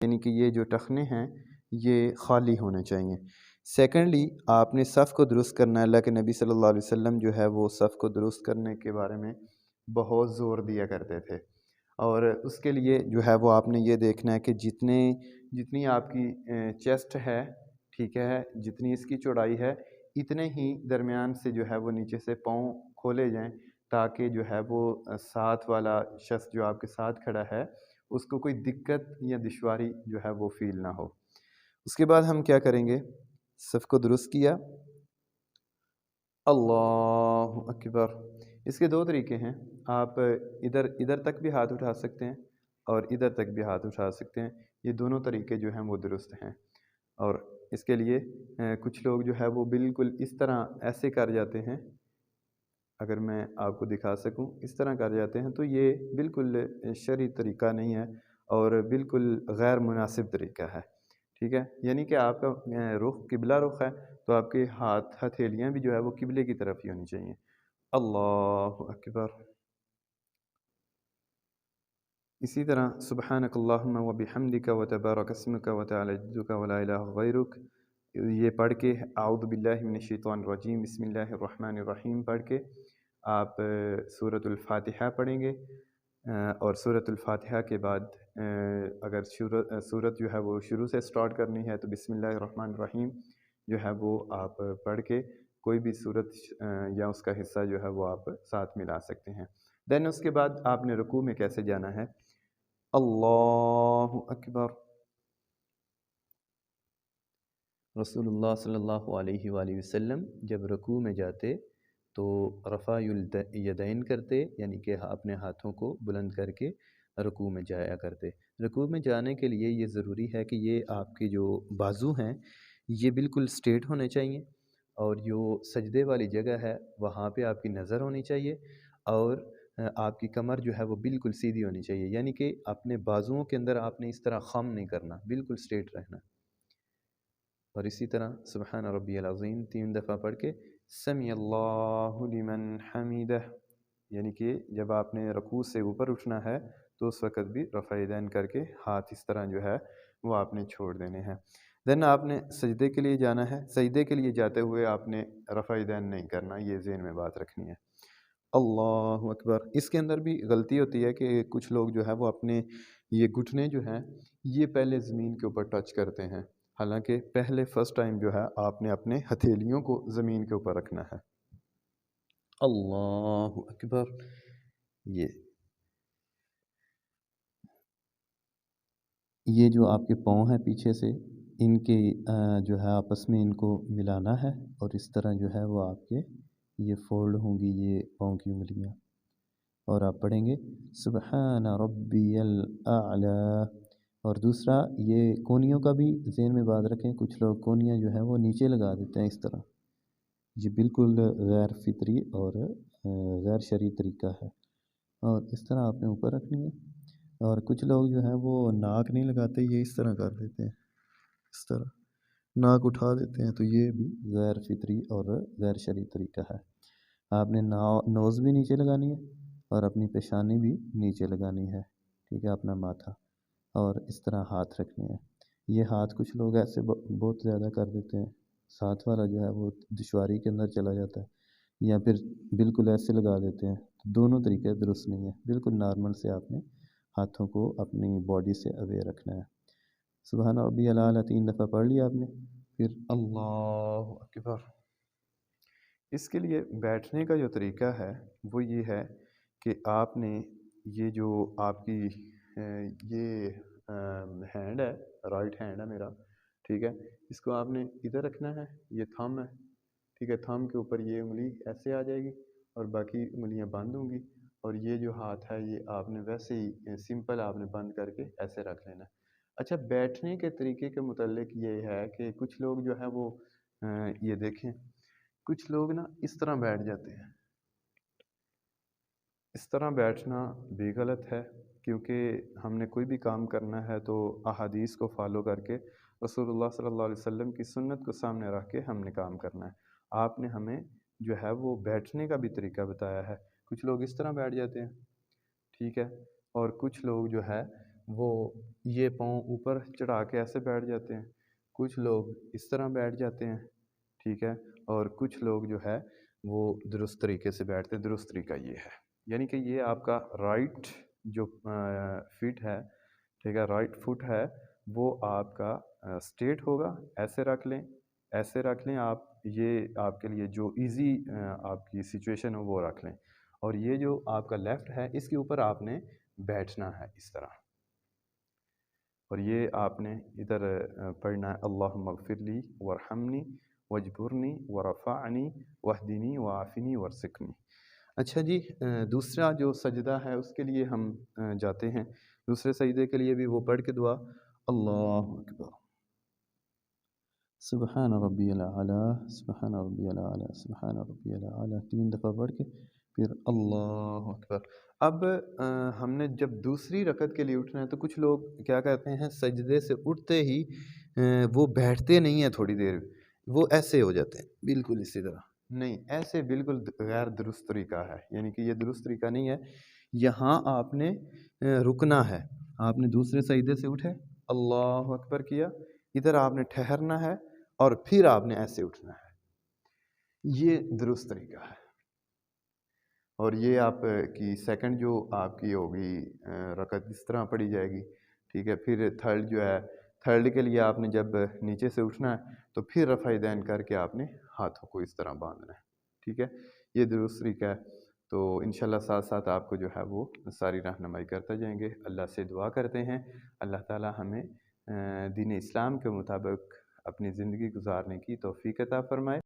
یعنی کہ یہ جو ٹخنے ہیں یہ خالی ہونے چاہیے۔ سیکنڈلی آپ نے صف کو درست کرنا ہے۔ اللہ کے نبی صلی اللہ علیہ وسلم جو ہے وہ صف کو درست کرنے کے بارے میں بہت زور دیا کرتے تھے، اور اس کے لیے جو ہے وہ آپ نے یہ دیکھنا ہے کہ جتنی آپ کی چیسٹ ہے، ٹھیک ہے، جتنی اس کی چوڑائی ہے، اتنے ہی درمیان سے جو ہے وہ نیچے سے پاؤں کھولے جائیں، تاکہ جو ہے وہ ساتھ والا شخص جو آپ کے ساتھ کھڑا ہے اس کو کوئی دقت یا دشواری جو ہے وہ فیل نہ ہو۔ اس کے بعد ہم کیا کریں گے؟ صف کو درست کیا، اللہ اکبر۔ اس کے دو طریقے ہیں، آپ ادھر تک بھی ہاتھ اٹھا سکتے ہیں اور ادھر تک بھی ہاتھ اٹھا سکتے ہیں، یہ دونوں طریقے جو ہیں وہ درست ہیں۔ اور اس کے لیے کچھ لوگ جو ہے وہ بالکل اس طرح ایسے کر جاتے ہیں، اگر میں آپ کو دکھا سکوں، اس طرح کر جاتے ہیں تو یہ بالکل شرعی طریقہ نہیں ہے اور بالکل غیر مناسب طریقہ ہے، ٹھیک ہے۔ یعنی کہ آپ کا رخ قبلہ رخ ہے تو آپ کے ہتھیلیاں بھی جو ہے وہ قبلے کی طرف ہی ہونی چاہیے۔ اللہ اکبر۔ اسی طرح سبحانک اللہم و بحمدک و تبارک اسمک و تعالی جدک و لا الہ غیرک، یہ پڑھ کے اعوذ باللہ من الشیطان الرجیم بسم اللہ الرحمن الرحیم پڑھ کے آپ سورۃ الفاتحہ پڑھیں گے، اور سورۃ الفاتحہ کے بعد اگر سورت جو ہے وہ شروع سے سٹارٹ کرنی ہے تو بسم اللہ الرحمن الرحیم جو ہے وہ آپ پڑھ کے کوئی بھی سورت یا اس کا حصہ جو ہے وہ آپ ساتھ ملا سکتے ہیں۔ دین اس کے بعد آپ نے رکوع میں کیسے جانا ہے؟ اللہ اکبر۔ رسول اللہ صلی اللہ علیہ وآلہ وسلم جب رکوع میں جاتے تو رفع الیدین کرتے، یعنی کہ اپنے ہاتھوں کو بلند کر کے رکوع میں جایا کرتے۔ رکوع میں جانے کے لیے یہ ضروری ہے کہ یہ آپ کے جو بازو ہیں یہ بالکل سٹریٹ ہونے چاہیے، اور جو سجدے والی جگہ ہے وہاں پہ آپ کی نظر ہونی چاہیے، اور آپ کی کمر جو ہے وہ بالکل سیدھی ہونی چاہیے، یعنی کہ اپنے بازوؤں کے اندر آپ نے اس طرح خم نہیں کرنا، بالکل سٹریٹ رہنا۔ اور اسی طرح سبحان ربی العظیم 3 دفعہ پڑھ کے سمیع اللہ لمن حمیدہ، یعنی کہ جب آپ نے رکوع سے اوپر اٹھنا ہے تو اس وقت بھی رفع یدین کر کے ہاتھ اس طرح جو ہے وہ آپ نے چھوڑ دینے ہیں۔ دین آپ نے سجدے کے لیے جانا ہے، سجدے کے لیے جاتے ہوئے آپ نے رفع یدین نہیں کرنا، یہ ذہن میں بات رکھنی ہے۔ اللہ اکبر۔ اس کے اندر بھی غلطی ہوتی ہے کہ کچھ لوگ جو ہے وہ اپنے یہ گھٹنے جو ہیں یہ پہلے زمین کے اوپر ٹچ کرتے ہیں، حالانکہ پہلے فرسٹ ٹائم جو ہے آپ نے اپنے ہتھیلیوں کو زمین کے اوپر رکھنا ہے۔ اللہ اکبر۔ یہ جو آپ کے پاؤں ہیں پیچھے سے، ان کے جو ہے آپس میں ان کو ملانا ہے، اور اس طرح جو ہے وہ آپ کے یہ فولڈ ہوں گی یہ پاؤں کی انگلیاں، اور آپ پڑھیں گے سبحان ربی الاعلی۔ اور دوسرا یہ کونیوں کا بھی ذہن میں بات رکھیں، کچھ لوگ کونیاں جو ہیں وہ نیچے لگا دیتے ہیں اس طرح، یہ بالکل غیر فطری اور غیر شرعی طریقہ ہے، اور اس طرح آپ نے اوپر رکھنی ہے۔ اور کچھ لوگ جو ہیں وہ ناک نہیں لگاتے، یہ اس طرح کر دیتے ہیں، اس طرح ناک اٹھا دیتے ہیں، تو یہ بھی غیر فطری اور غیر شرعی طریقہ ہے۔ آپ نے نوز بھی نیچے لگانی ہے اور اپنی پیشانی بھی نیچے لگانی ہے، ٹھیک ہے، اپنا ماتھا، اور اس طرح ہاتھ رکھنے ہیں۔ یہ ہاتھ کچھ لوگ ایسے بہت زیادہ کر دیتے ہیں، ساتھ والا جو ہے وہ دشواری کے اندر چلا جاتا ہے، یا پھر بالکل ایسے لگا دیتے ہیں، دونوں طریقے درست نہیں ہیں، بالکل نارمل سے آپ نے ہاتھوں کو اپنی باڈی سے اوے رکھنا ہے۔ سبحان ربی الاعلی 3 دفعہ پڑھ لیا آپ نے، پھر اللہ اکبر۔ اس کے لیے بیٹھنے کا جو طریقہ ہے وہ یہ ہے کہ آپ نے یہ جو آپ کی یہ ہینڈ ہے، رائٹ ہینڈ ہے میرا، ٹھیک ہے، اس کو آپ نے ادھر رکھنا ہے، یہ تھم ہے، ٹھیک ہے، تھم کے اوپر یہ انگلی ایسے آ جائے گی اور باقی انگلیاں بند ہوں گی، اور یہ جو ہاتھ ہے یہ آپ نے ویسے ہی سمپل آپ نے بند کر کے ایسے رکھ لینا ہے۔ اچھا، بیٹھنے کے طریقے کے متعلق یہ ہے کہ کچھ لوگ جو ہے وہ یہ دیکھیں، کچھ لوگ نا اس طرح بیٹھ جاتے ہیں، اس طرح بیٹھنا بھی غلط ہے، کیونکہ ہم نے کوئی بھی کام کرنا ہے تو احادیث کو فالو کر کے رسول اللہ صلی اللہ علیہ وسلم کی سنت کو سامنے رکھ کے ہم نے کام کرنا ہے۔ آپ نے ہمیں جو ہے وہ بیٹھنے کا بھی طریقہ بتایا ہے، کچھ لوگ اس طرح بیٹھ جاتے ہیں، ٹھیک ہے، اور کچھ لوگ جو ہے وہ یہ پاؤں اوپر چڑھا کے ایسے بیٹھ جاتے ہیں، کچھ لوگ اس طرح بیٹھ جاتے ہیں، ٹھیک ہے، اور کچھ لوگ جو ہے وہ درست طریقے سے بیٹھتے ہیں۔ درست طریقہ یہ ہے، یعنی کہ یہ آپ کا رائٹ جو فٹ ہے، ٹھیک ہے، رائٹ فٹ ہے، وہ آپ کا اسٹریٹ ہوگا، ایسے رکھ لیں، ایسے رکھ لیں آپ، یہ آپ کے لیے جو ایزی آپ کی سچویشن ہو وہ رکھ لیں، اور یہ جو آپ کا لیفٹ ہے اس کے اوپر آپ نے بیٹھنا ہے اس طرح، اور یہ آپ نے ادھر پڑھنا ہے اللہم اغفر لی ورحمنی واجبرنی ورفعنی واہدنی وعافنی ورزقنی۔ اچھا جی، دوسرا جو سجدہ ہے اس کے لیے ہم جاتے ہیں، دوسرے سجدے کے لیے بھی وہ پڑھ کے دعا اللہ اکبر سبحان ربی العلیٰ سبحان ربی العلیٰ سبحان ربی العلیٰ 3 دفعہ پڑھ کے پھر اللہ اکبر۔ اب ہم نے جب دوسری رکعت کے لیے اٹھنا ہے تو کچھ لوگ کیا کہتے ہیں، سجدے سے اٹھتے ہی وہ بیٹھتے نہیں ہیں تھوڑی دیر، وہ ایسے ہو جاتے ہیں بالکل اسی طرح، نہیں، ایسے بالکل غیر درست طریقہ ہے، یعنی کہ یہ درست طریقہ نہیں ہے۔ یہاں آپ نے رکنا ہے، آپ نے دوسرے سجدے سے اٹھے، اللہ اکبر کیا، ادھر آپ نے ٹھہرنا ہے اور پھر آپ نے ایسے اٹھنا ہے، یہ درست طریقہ ہے۔ اور یہ آپ کی سیکنڈ جو آپ کی ہوگی رکعت اس طرح پڑھی جائے گی، ٹھیک ہے۔ پھر تھرڈ جو ہے، تھرڈ کے لیے آپ نے جب نیچے سے اٹھنا ہے تو پھر رفع دین کر کے آپ نے ہاتھوں کو اس طرح باندھنا ہے، ٹھیک ہے، یہ درست طریقہ ہے۔ تو انشاءاللہ ساتھ ساتھ آپ کو جو ہے وہ ساری رہنمائی کرتے جائیں گے۔ اللہ سے دعا کرتے ہیں اللہ تعالی ہمیں دین اسلام کے مطابق اپنی زندگی گزارنے کی توفیق عطا فرمائے۔